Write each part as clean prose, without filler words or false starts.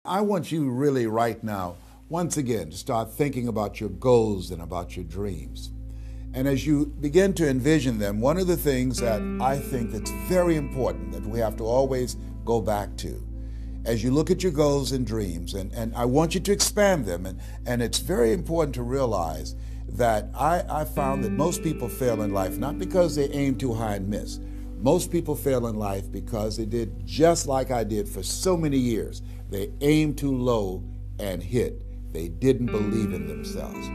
I want you really right now, once again, to start thinking about your goals and about your dreams. And as you begin to envision them, one of the things that I think that's very important that we have to always go back to, as you look at your goals and dreams, and I want you to expand them, and it's very important to realize that I found that most people fail in life, not because they aim too high and miss. Most people fail in life because they did just like I did for so many years. They aimed too low and hit. They didn't believe in themselves.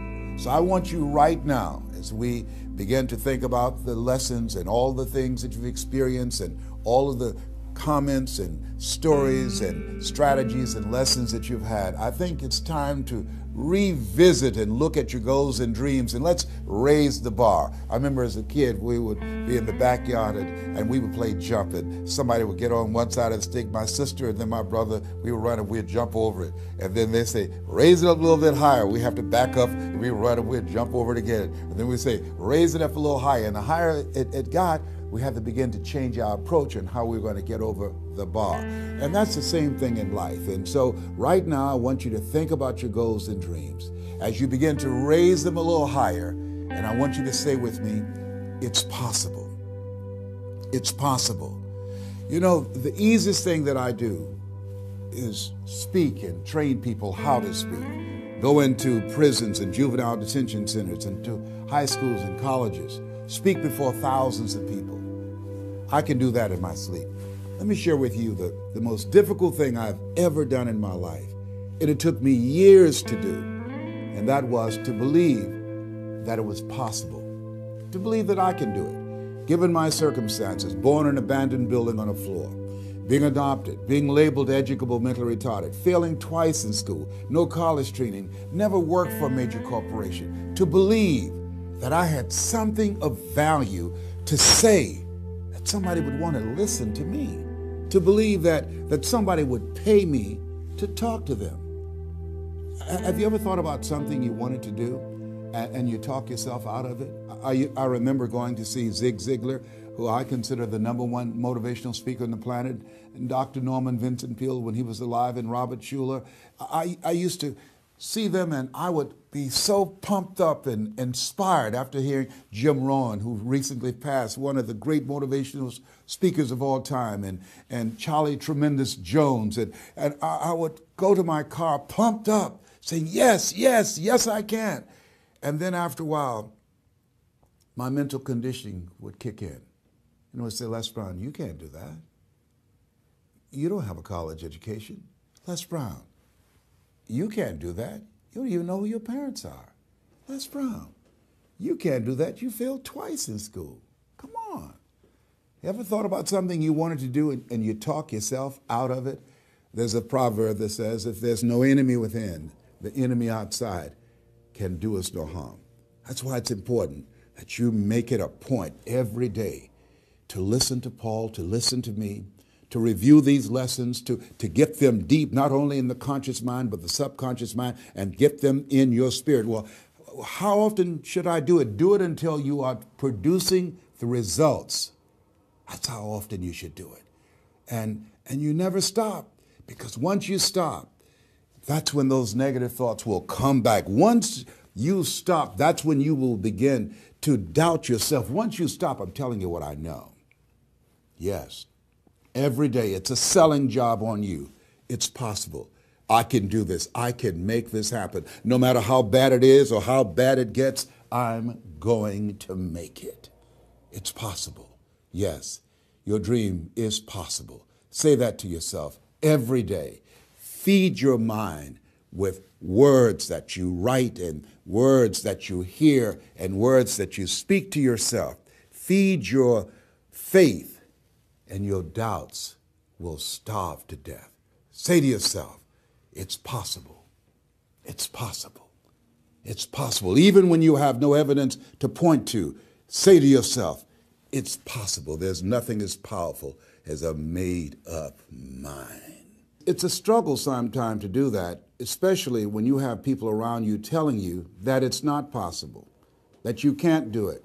So I want you right now, as we begin to think about the lessons and all the things that you've experienced and all of the comments and stories and strategies and lessons that you've had, I think it's time to revisit and look at your goals and dreams, and let's raise the bar. I remember as a kid, we would be in the backyard and we would play jump, and somebody would get on one side of the stick, my sister and then my brother, we would run and we'd jump over it. And then they say, raise it up a little bit higher. We have to back up and we would run and we'd jump over it again. And then we'd say, raise it up a little higher. And the higher it got, we had to begin to change our approach and how we're going to get over the bar. And that's the same thing in life. And so right now, I want you to think about your goals and dreams. As you begin to raise them a little higher, and I want you to say with me, it's possible. It's possible. You know, the easiest thing that I do is speak and train people how to speak. Go into prisons and juvenile detention centers and to high schools and colleges. Speak before thousands of people. I can do that in my sleep. Let me share with you the most difficult thing I've ever done in my life. And it took me years to do. And that was to believe that it was possible. To believe that I can do it. Given my circumstances, born in an abandoned building on a floor, being adopted, being labeled educable mentally retarded, failing twice in school, no college training, never worked for a major corporation. To believe that I had something of value to say, that somebody would want to listen to me, to believe that somebody would pay me to talk to them. Have you ever thought about something you wanted to do and you talk yourself out of it? I remember going to see Zig Ziglar, who I consider the #1 motivational speaker on the planet, and Dr. Norman Vincent Peale when he was alive, and Robert Schuller. I used to see them, and I would be so pumped up and inspired after hearing Jim Rohn, who recently passed, one of the great motivational speakers of all time, and Charlie Tremendous Jones. And I would go to my car pumped up, saying, yes, yes, yes, I can. And then after a while, my mental conditioning would kick in. And I would say, Les Brown, you can't do that. You don't have a college education. Les Brown, you can't do that. You don't even know who your parents are. Les Brown, you can't do that. You failed twice in school. Come on. You ever thought about something you wanted to do and you talk yourself out of it? There's a proverb that says, if there's no enemy within, the enemy outside can do us no harm. That's why it's important that you make it a point every day to listen to Paul, to listen to me, to review these lessons, to get them deep, not only in the conscious mind, but the subconscious mind, and get them in your spirit. Well, how often should I do it? Do it until you are producing the results. That's how often you should do it. And you never stop, because once you stop, that's when those negative thoughts will come back. Once you stop, that's when you will begin to doubt yourself. Once you stop, I'm telling you what I know. Yes. Every day, it's a selling job on you. It's possible. I can do this. I can make this happen. No matter how bad it is or how bad it gets, I'm going to make it. It's possible. Yes, your dream is possible. Say that to yourself every day. Feed your mind with words that you write and words that you hear and words that you speak to yourself. Feed your faith, and your doubts will starve to death. Say to yourself, it's possible. It's possible. It's possible. Even when you have no evidence to point to, say to yourself, it's possible. There's nothing as powerful as a made-up mind. It's a struggle sometimes to do that, especially when you have people around you telling you that it's not possible, that you can't do it.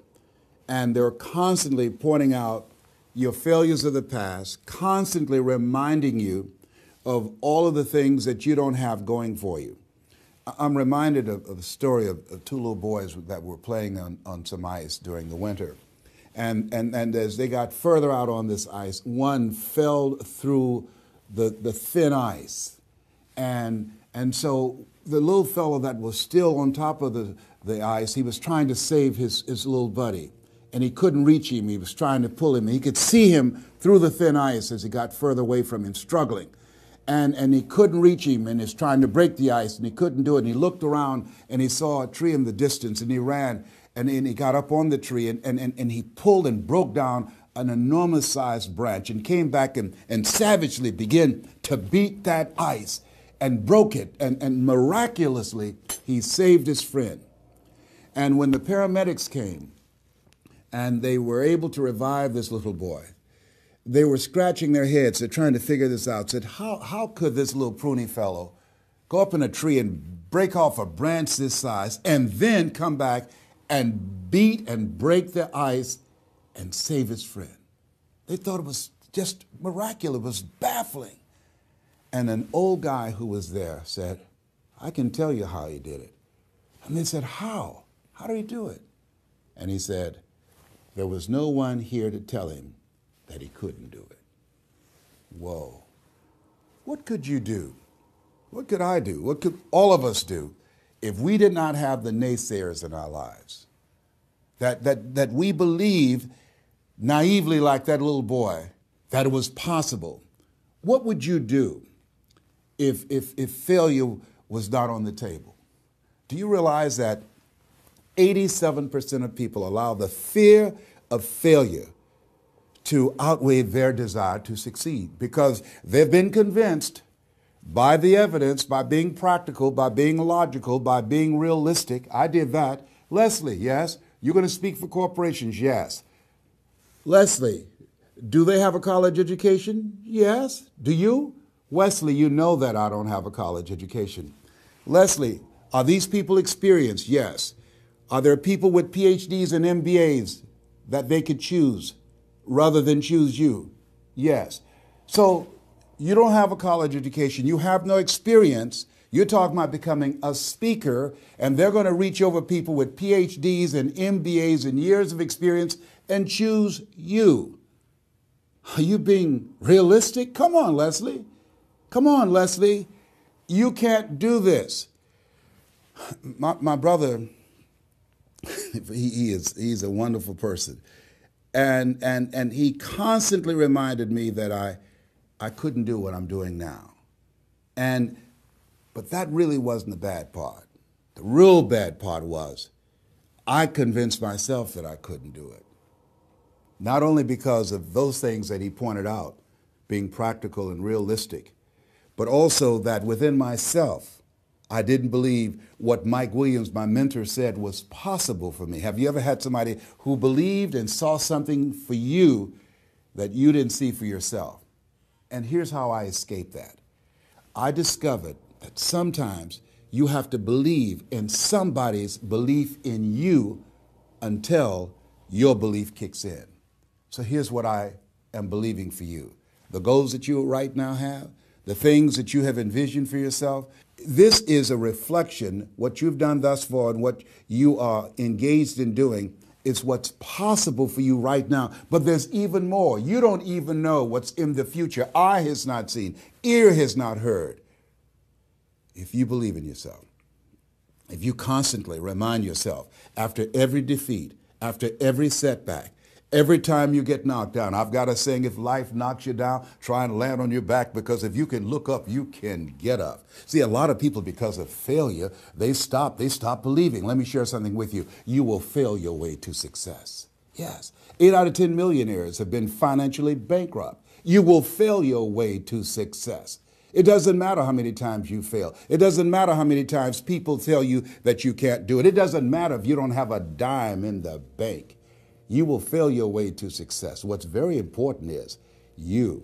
And they're constantly pointing out your failures of the past, constantly reminding you of all of the things that you don't have going for you. I'm reminded of a story of two little boys that were playing on some ice during the winter. And as they got further out on this ice, one fell through the thin ice. And so the little fellow that was still on top of the ice, he was trying to save his little buddy. And he couldn't reach him. He was trying to pull him. He could see him through the thin ice as he got further away from him, struggling. And he couldn't reach him, and he's trying to break the ice, and he couldn't do it. And he looked around, and he saw a tree in the distance, and he ran, and he got up on the tree, and he pulled and broke down an enormous-sized branch and came back and savagely began to beat that ice and broke it. And miraculously, he saved his friend. And when the paramedics came, and they were able to revive this little boy, they were scratching their heads. They're trying to figure this out. Said, how could this little pruny fellow go up in a tree and break off a branch this size and then come back and beat and break the ice and save his friend? They thought it was just miraculous. It was baffling. And an old guy who was there said, I can tell you how he did it. And they said, how? How did he do it? And he said, there was no one here to tell him that he couldn't do it. Whoa. What could you do? What could I do? What could all of us do if we did not have the naysayers in our lives? That we believe naively, like that little boy, that it was possible. What would you do if failure was not on the table? Do you realize that 87% of people allow the fear of failure to outweigh their desire to succeed because they've been convinced by the evidence, by being practical, by being logical, by being realistic. I did that. Leslie, yes. You're going to speak for corporations, yes. Leslie, do they have a college education? Yes. Do you? Wesley, you know that I don't have a college education. Leslie, are these people experienced? Yes. Are there people with PhDs and MBAs that they could choose rather than choose you? Yes. So you don't have a college education. You have no experience. You're talking about becoming a speaker, and they're going to reach over people with PhDs and MBAs and years of experience and choose you. Are you being realistic? Come on, Leslie. Come on, Leslie. You can't do this. My brother, he's a wonderful person. And he constantly reminded me that I couldn't do what I'm doing now. But that really wasn't the bad part. The real bad part was I convinced myself that I couldn't do it. Not only because of those things that he pointed out, being practical and realistic, but also that within myself, I didn't believe what Mike Williams, my mentor, said was possible for me. Have you ever had somebody who believed and saw something for you that you didn't see for yourself? And here's how I escaped that. I discovered that sometimes you have to believe in somebody's belief in you until your belief kicks in. So here's what I am believing for you. The goals that you right now have, the things that you have envisioned for yourself, this is a reflection, what you've done thus far and what you are engaged in doing is what's possible for you right now. But there's even more. You don't even know what's in the future. Eye has not seen, ear has not heard. If you believe in yourself, if you constantly remind yourself after every defeat, after every setback, every time you get knocked down, I've got a saying, if life knocks you down, try and land on your back, because if you can look up, you can get up. See, a lot of people, because of failure, they stop believing. Let me share something with you. You will fail your way to success. Yes. 8 out of 10 millionaires have been financially bankrupt. You will fail your way to success. It doesn't matter how many times you fail. It doesn't matter how many times people tell you that you can't do it. It doesn't matter if you don't have a dime in the bank. You will fail your way to success. What's very important is you're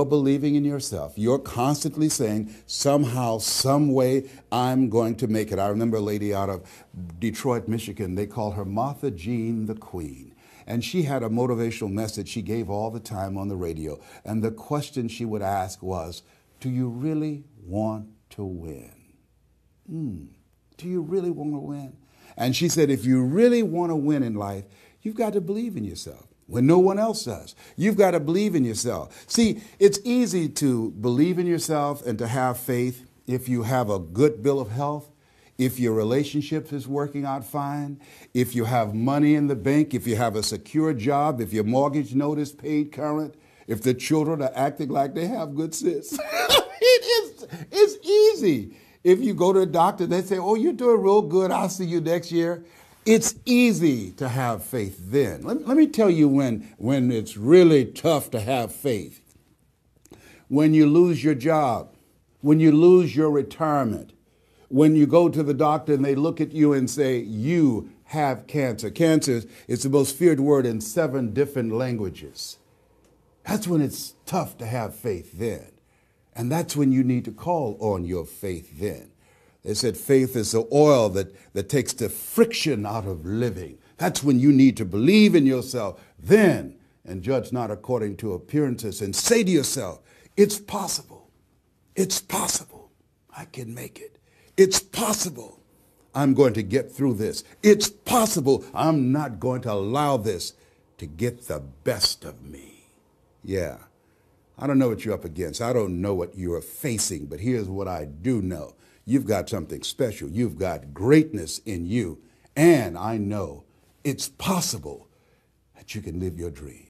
believing in yourself. You're constantly saying, somehow, some way, I'm going to make it. I remember a lady out of Detroit, Michigan. They call her Martha Jean the Queen. And she had a motivational message she gave all the time on the radio. And the question she would ask was, Do you really want to win? Do you really want to win? And she said, if you really want to win in life, you've got to believe in yourself when no one else does. You've got to believe in yourself. See, it's easy to believe in yourself and to have faith if you have a good bill of health, if your relationship is working out fine, if you have money in the bank, if you have a secure job, if your mortgage note is paid current, if the children are acting like they have good sense. It's easy. If you go to a doctor, they say, oh, you're doing real good. I'll see you next year. It's easy to have faith then. Let me tell you when it's really tough to have faith. When you lose your job, when you lose your retirement, when you go to the doctor and they look at you and say, you have cancer. Cancer is the most feared word in 7 different languages. That's when it's tough to have faith then. And that's when you need to call on your faith then. They said faith is the oil that takes the friction out of living. That's when you need to believe in yourself then and judge not according to appearances and say to yourself, it's possible. It's possible. I can make it. It's possible. I'm going to get through this. It's possible. I'm not going to allow this to get the best of me. Yeah. I don't know what you're up against. I don't know what you're facing, but here's what I do know. You've got something special. You've got greatness in you. And I know it's possible that you can live your dream.